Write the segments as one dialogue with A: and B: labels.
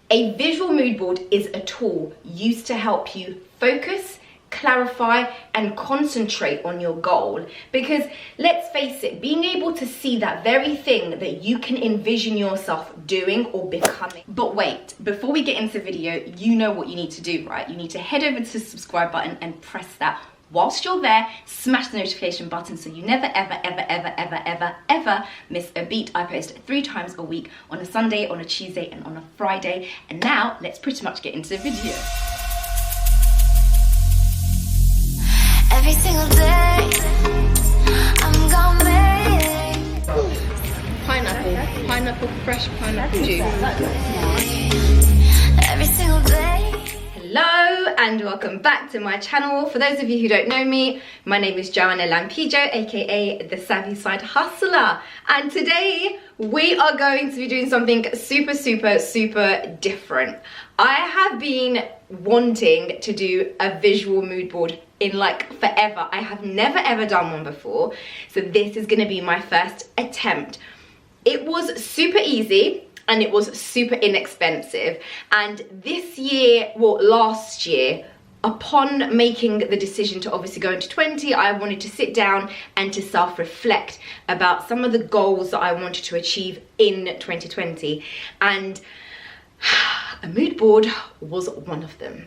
A: A visual mood board is a tool used to help you focus, clarify, and concentrate on your goal. Because let's face it, being able to see that very thing that you can envision yourself doing or becoming. But wait, before we get into the video, you know what you need to do, right? You need to head over to the subscribe button and press that. Whilst you're there, smash the notification button so you never ever miss a beat. I post 3 times a week, on a Sunday, on a Tuesday, and on a Friday. And now let's pretty much get into the video.
B: Every single day, I'm gonna make
A: Pineapple, fresh pineapple juice.
B: every single day.
A: Hello and welcome back to my channel. For those of you who don't know me, my name is Joanna Lampijo, aka the Savvy Side Hustler, and today we are going to be doing something super different. I have been wanting to do a visual mood board in like forever. I have never ever done one before, so this is going to be my first attempt. It was super easy and it was super inexpensive, and this year, well, last year, upon making the decision to obviously go into 20, I wanted to sit down and to self-reflect about some of the goals that I wanted to achieve in 2020, and a mood board was one of them.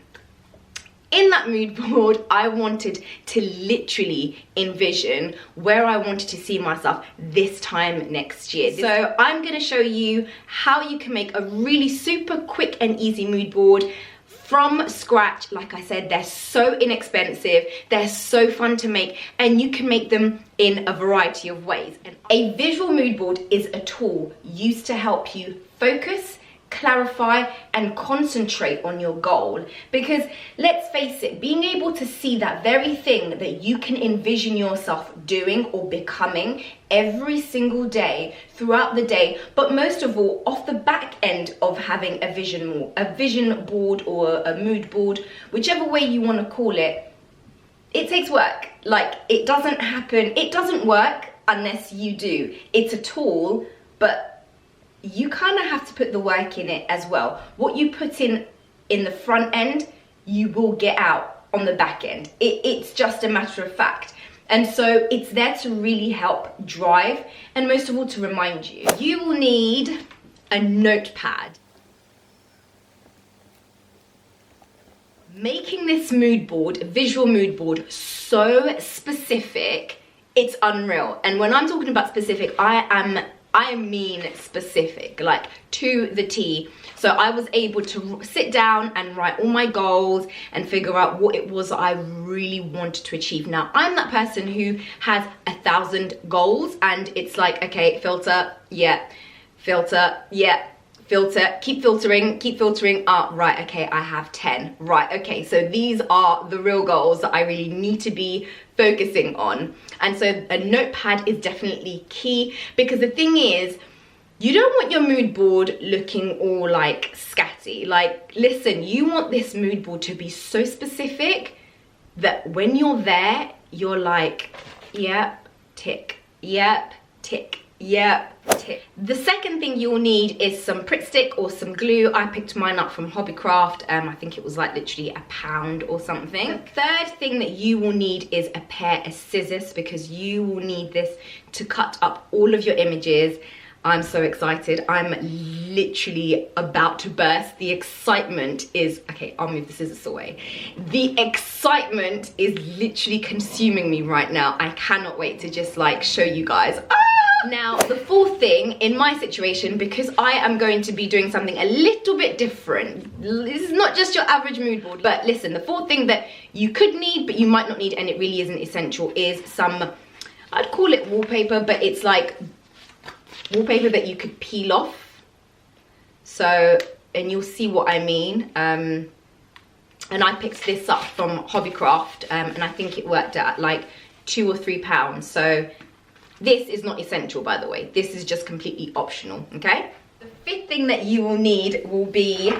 A: In that mood board, I wanted to literally envision where I wanted to see myself this time next year. So I'm going to show you how you can make a really super quick and easy mood board from scratch. Like I said, they're so inexpensive, they're so fun to make, and you can make them in a variety of ways. And a visual mood board is a tool used to help you focus, clarify, and concentrate on your goal. Because let's face it, being able to see that very thing that you can envision yourself doing or becoming every single day throughout the day, but most of all off the back end of having a vision board or a mood board, whichever way you want to call it, it takes work. Like, it doesn't happen, it doesn't work unless you do. It's a tool, but you kind of have to put the work in it as well. What you put in the front end, you will get out on the back end. It's just a matter of fact. And so it's there to really help drive, and most of all to remind you. You will need a notepad. Making this mood board, visual mood board, so specific, it's unreal. And when I'm talking about specific, I mean specific, like to the T. So I was able to sit down and write all my goals and figure out what it was that I really wanted to achieve. Up. I'm that person who has 1,000 goals, and it's like, okay, filter, yeah, filter, yeah, filter, keep filtering, right, okay, I have 10, right, okay, so these are the real goals that I really need to be focusing on. And so a notepad is definitely key, because the thing is, you don't want your mood board looking all like scatty. Like, listen, you want this mood board to be so specific that when you're there, you're like, yep, tick, yep, tick, yep, tick. The second thing you'll need is some Pritt stick or some glue. I picked mine up from Hobbycraft. I think it was like literally £1 or something. The third thing that you will need is a pair of scissors, because you will need this to cut up all of your images. I'm so excited. I'm literally about to burst. The excitement is, okay, I'll move the scissors away. The excitement is literally consuming me right now. I cannot wait to just like show you guys. Now, the fourth thing in my situation, because I am going to be doing something a little bit different. This is not just your average mood board, but listen, the fourth thing that you could need, but you might not need, and it really isn't essential, is some, I'd call it wallpaper, but it's like wallpaper that you could peel off. So, and you'll see what I mean. And I picked this up from Hobbycraft, and I think it worked at like £2 or £3. So this is not essential, by the way. This is just completely optional, okay? The fifth thing that you will need will be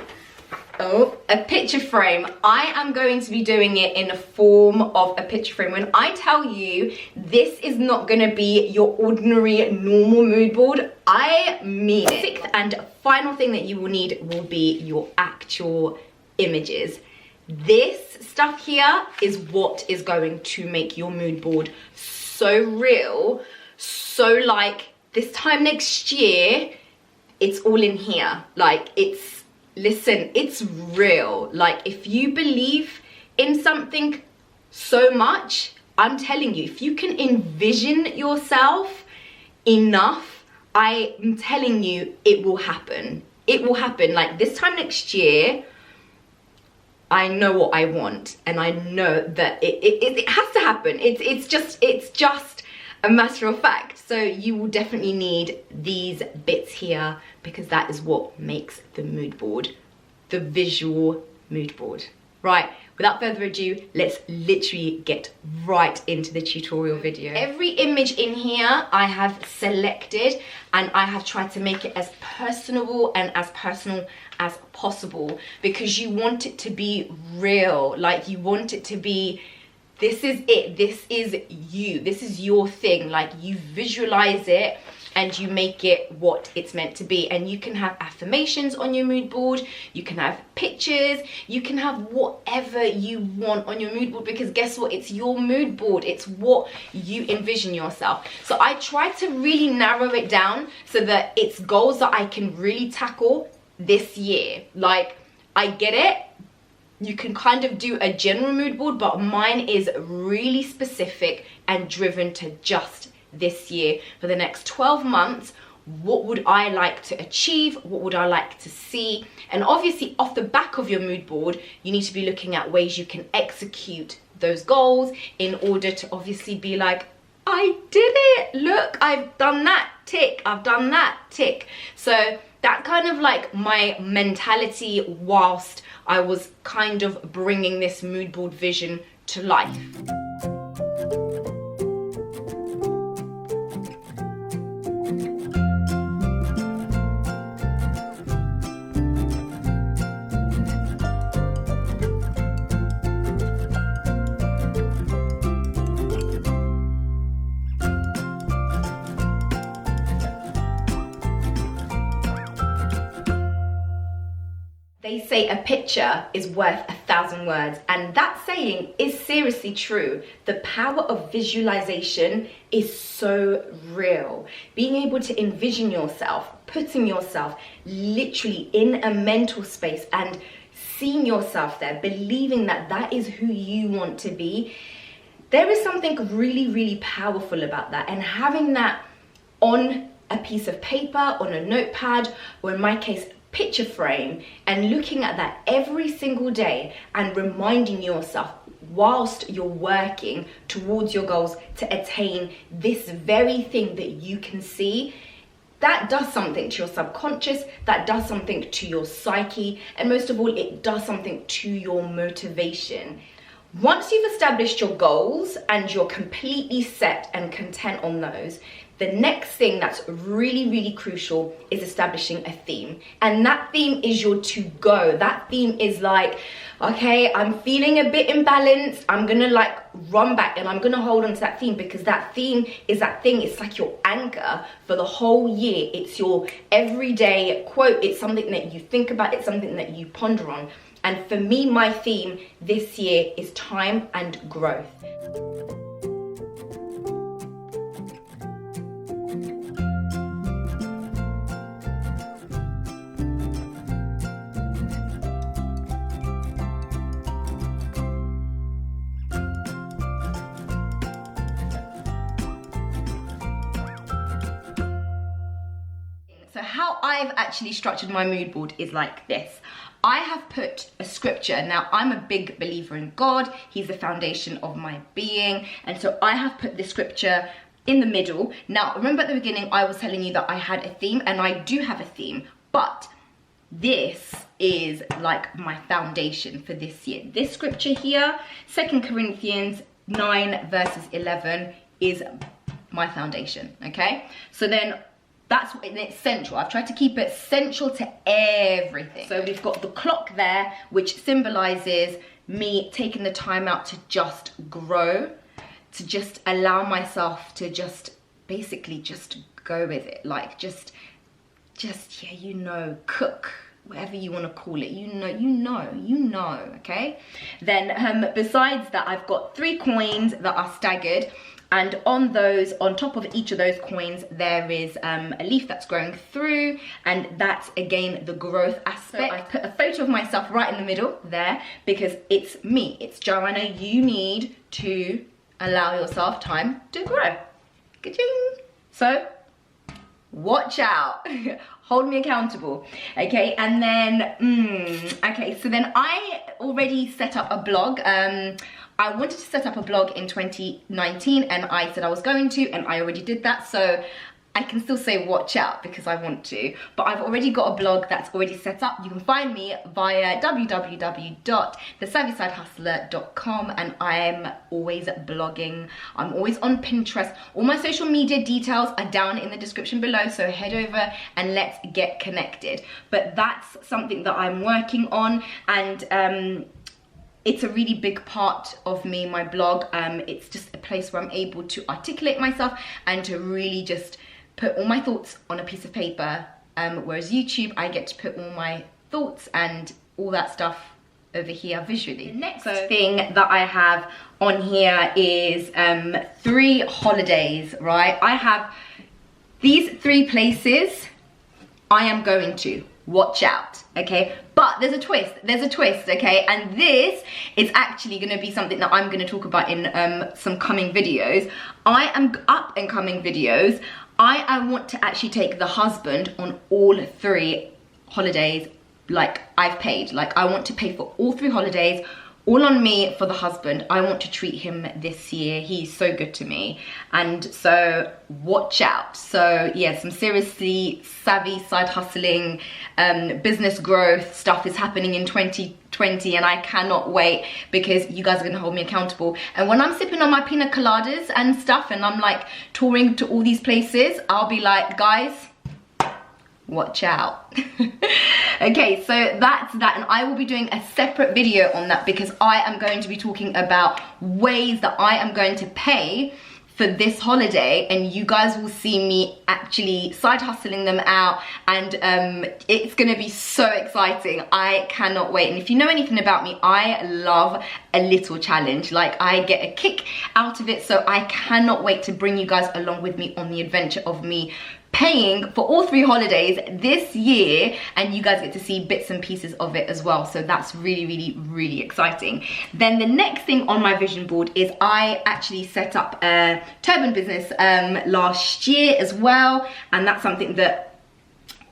A: a picture frame. I am going to be doing it in the form of a picture frame. When I tell you this is not gonna be your ordinary normal mood board, I mean it. Sixth and final thing that you will need will be your actual images. This stuff here is what is going to make your mood board so real, so like this time next year, it's all in here. Like listen, it's real. Like if you believe in something so much, I'm telling you, if you can envision yourself enough, I am telling you, it will happen. It will happen. Like this time next year, I know what I want, and I know that it has to happen. It's just a matter of fact. So you will definitely need these bits here, because that is what makes the mood board, the visual mood board. Right, without further ado, let's literally get right into the tutorial video. Every image in here I have selected, and I have tried to make it as personable and as personal as possible, because you want it to be real. Like you want it to be, this is it, this is you, this is your thing. Like you visualize it and you make it what it's meant to be. And you can have affirmations on your mood board, you can have pictures, you can have whatever you want on your mood board, because guess what, it's your mood board, it's what you envision yourself. So I try to really narrow it down so that it's goals that I can really tackle this year. Like I get it, you can kind of do a general mood board, but mine is really specific and driven to just this year. For the next 12 months, what would I like to achieve? What would I like to see? And obviously off the back of your mood board, you need to be looking at ways you can execute those goals in order to obviously be like, I did it, look, I've done that, tick, I've done that, tick. So that kind of like my mentality whilst I was kind of bringing this mood board vision to life. They say a picture is worth 1,000 words, and that saying is seriously true. The power of visualization is so real. Being able to envision yourself, putting yourself literally in a mental space and seeing yourself there, believing that that is who you want to be. There is something really, really powerful about that, and having that on a piece of paper, on a notepad, or in my case, picture frame, and looking at that every single day and reminding yourself whilst you're working towards your goals to attain this very thing that you can see, that does something to your subconscious, that does something to your psyche, and most of all, it does something to your motivation. Once you've established your goals and you're completely set and content on those, the next thing that's really, really crucial is establishing a theme. And that theme is your to-go. That theme is like, okay, I'm feeling a bit imbalanced. I'm gonna like run back and I'm gonna hold on to that theme, because that theme is that thing. It's like your anchor for the whole year. It's your everyday quote. It's something that you think about. It's something that you ponder on. And for me, my theme this year is time and growth. So how I've actually structured my mood board is like this. I have put a scripture. Now, I'm a big believer in God. He's the foundation of my being. And so I have put this scripture in the middle. Now, remember at the beginning, I was telling you that I had a theme, and I do have a theme, but this is like my foundation for this year. This scripture here, 2 Corinthians 9 verses 11, is my foundation, okay? So then that's what, and it's central. I've tried to keep it central to everything. So we've got the clock there, which symbolizes me taking the time out to just grow, to just allow myself to just basically just go with it, like just just, yeah, you know, cook, whatever you want to call it, you know, okay? Then besides that, I've got 3 coins that are staggered, and on those, on top of each of those coins, there is a leaf that's growing through, and that's again the growth aspect. So I put a photo of myself right in the middle there because it's me, it's Joanna. You need to allow yourself time to grow. Ka-ching. So watch out. Hold me accountable, okay? And then okay, so then I already set up a blog. I wanted to set up a blog in 2019, and I said I was going to, and I already did that. So I can still say watch out because I want to, but I've already got a blog that's already set up. You can find me via www.thesavvysidehustler.com, and I'm always blogging. I'm always on Pinterest. All my social media details are down in the description below, so head over and let's get connected. But that's something that I'm working on, and it's a really big part of me, my blog. It's just a place where I'm able to articulate myself and to really just put all my thoughts on a piece of paper, whereas YouTube, I get to put all my thoughts and all that stuff over here visually. The next thing that I have on here is 3 holidays, right? I have these 3 places I am going to. Watch out, okay? But there's a twist, okay? And this is actually gonna be something that I'm gonna talk about in some coming videos. I am up and coming videos. I want to actually take the husband on all 3 holidays, like I've paid. Like I want to pay for all 3 holidays, all on me for the husband. I want to treat him this year. He's so good to me. And so watch out. So yeah, some seriously savvy side hustling, business growth stuff is happening in 2020, and I cannot wait because you guys are gonna hold me accountable. And when I'm sipping on my pina coladas and stuff, and I'm like touring to all these places, I'll be like, guys, watch out. Okay, so that's that, and I will be doing a separate video on that because I am going to be talking about ways that I am going to pay for this holiday, and you guys will see me actually side hustling them out, and it's gonna be so exciting. I cannot wait. And if you know anything about me, I love a little challenge. Like I get a kick out of it, so I cannot wait to bring you guys along with me on the adventure of me paying for all 3 holidays this year, and you guys get to see bits and pieces of it as well. So that's really exciting. Then the next thing on my vision board is I actually set up a turban business last year as well, and that's something that,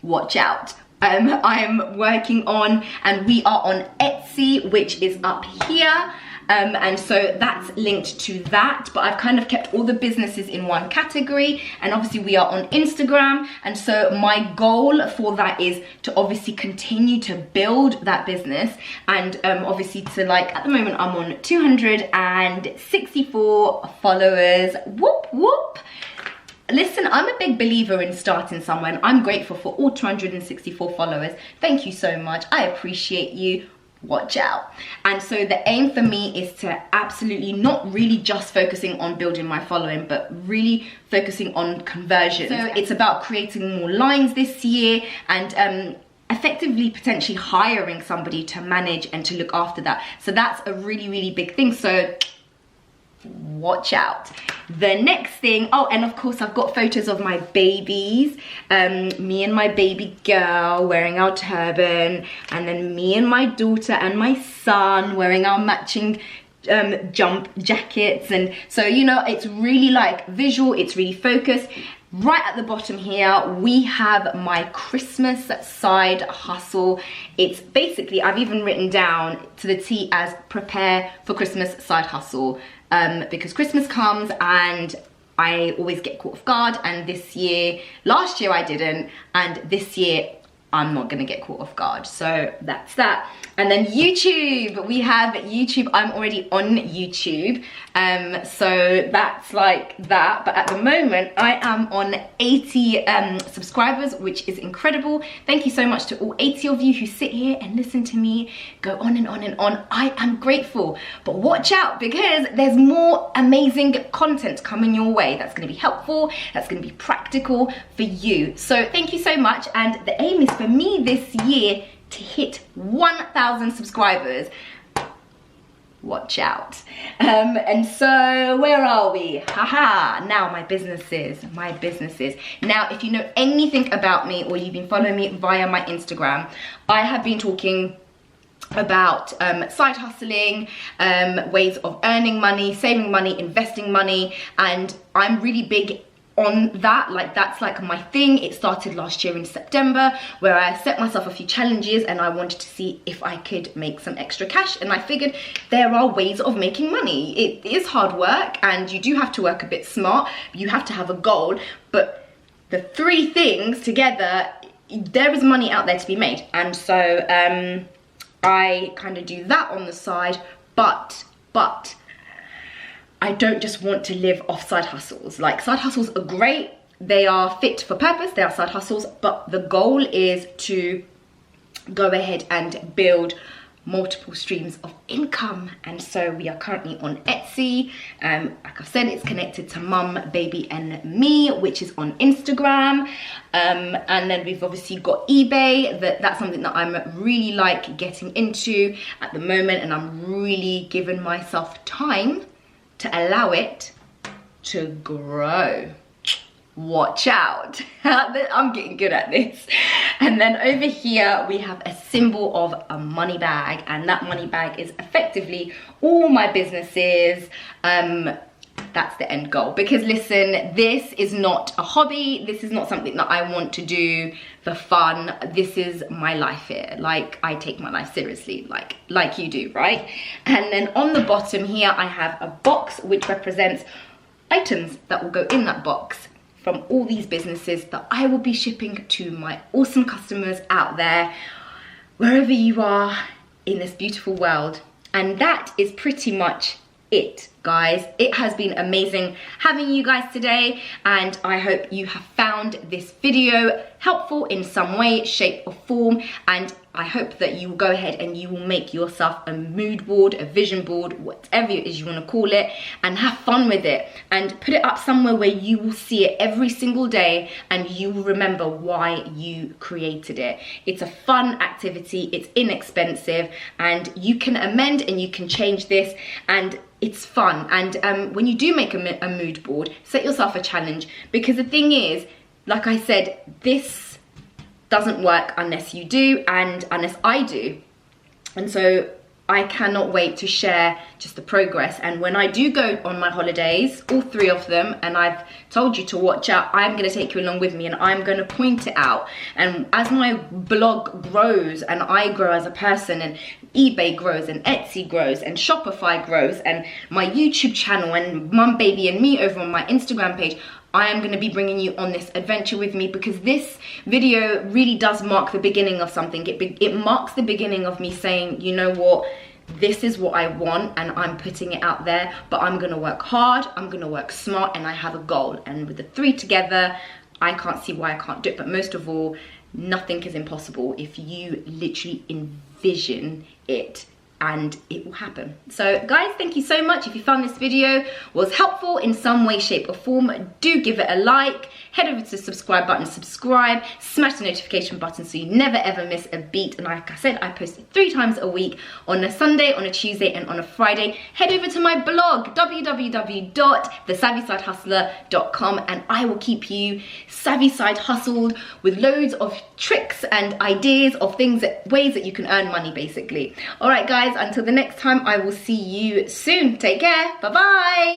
A: watch out, I am working on, and we are on Etsy, which is up here. And so that's linked to that, but I've kind of kept all the businesses in one category, and obviously we are on Instagram, and so my goal for that is to obviously continue to build that business, and obviously to, like, at the moment I'm on 264 followers. Whoop whoop. Listen, I'm a big believer in starting somewhere, and I'm grateful for all 264 followers. Thank you so much, I appreciate you. Watch out. And so the aim for me is to absolutely not really just focusing on building my following, but really focusing on conversions. So it's about creating more lines this year, and effectively potentially hiring somebody to manage and to look after that. So that's a really big thing, so watch out. The next thing, oh, and of course I've got photos of my babies, me and my baby girl wearing our turban, and then me and my daughter and my son wearing our matching jump jackets. And so, you know, it's really like visual, it's really focused. Right at the bottom here we have my Christmas side hustle. It's basically, I've even written down to the T as prepare for Christmas side hustle, because Christmas comes and I always get caught off guard, and last year I didn't, and this year I'm not gonna get caught off guard. So that's that. And then YouTube, we have YouTube. I'm already on YouTube, so that's like that. But at the moment, I am on 80 subscribers, which is incredible. Thank you so much to all 80 of you who sit here and listen to me go on and on and on. I am grateful. But watch out, because there's more amazing content coming your way that's going to be helpful, that's going to be practical for you. So thank you so much. And the aim is for me this year to hit 1,000 subscribers. Watch out. And so where are we? Haha, now my businesses. Now, if you know anything about me or you've been following me via my Instagram, I have been talking about side hustling, ways of earning money, saving money, investing money, and I'm really big on that. Like, that's like my thing. It started last year in September, where I set myself a few challenges and I wanted to see if I could make some extra cash, and I figured there are ways of making money. It is hard work and you do have to work a bit smart. You have to have a goal, but the three things together, there is money out there to be made. And so I kind of do that on the side, but I don't just want to live off side hustles. Like, side hustles are great. They are fit for purpose. They are side hustles, but the goal is to go ahead and build multiple streams of income. And so we are currently on Etsy. Like I've said, it's connected to Mum, Baby and Me, which is on Instagram. And then we've obviously got eBay. That's something that I'm really like getting into at the moment, and I'm really giving myself time to allow it to grow. Watch out. I'm getting good at this. And then over here we have a symbol of a money bag, and that money bag is effectively all my businesses. That's the end goal, because listen, this is not a hobby. This is not something that I want to do for fun. This is my life here. Like, I take my life seriously, like you do, right? And then on the bottom here I have a box which represents items that will go in that box from all these businesses that I will be shipping to my awesome customers out there, wherever you are in this beautiful world. And that is pretty much it, guys. It has been amazing having you guys today, and I hope you have found this video helpful in some way, shape or form, and I hope that you will go ahead and you will make yourself a mood board, a vision board, whatever it is you want to call it, and have fun with it, and put it up somewhere where you will see it every single day and you will remember why you created it. It's a fun activity, it's inexpensive, and you can amend and you can change this, and it's fun. And when you do make a mood board, set yourself a challenge, because the thing is, like I said, this doesn't work unless you do and unless I do. And so I cannot wait to share just the progress. And when I do go on my holidays, all 3 of them, and I've told you to watch out, I'm going to take you along with me and I'm going to point it out. And as my blog grows and I grow as a person, and eBay grows and Etsy grows and Shopify grows and my YouTube channel and Mum, Baby and Me over on my Instagram page, I am going to be bringing you on this adventure with me, because this video really does mark the beginning of something. It marks the beginning of me saying, you know what, this is what I want and I'm putting it out there, but I'm going to work hard, I'm going to work smart, and I have a goal. And with the 3 together, I can't see why I can't do it. But most of all, nothing is impossible if you literally envision it, and it will happen. So guys, thank you so much. If you found this video was helpful in some way, shape or form, do give it a like, head over to the subscribe button, subscribe, smash the notification button so you never ever miss a beat. And like I said, I post 3 times a week, on a Sunday, on a Tuesday and on a Friday. Head over to my blog, www.thesavvysidehustler.com, and I will keep you savvy side hustled with loads of tricks and ideas of things, ways that you can earn money basically. All right guys, until the next time, I will see you soon. Take care. Bye bye.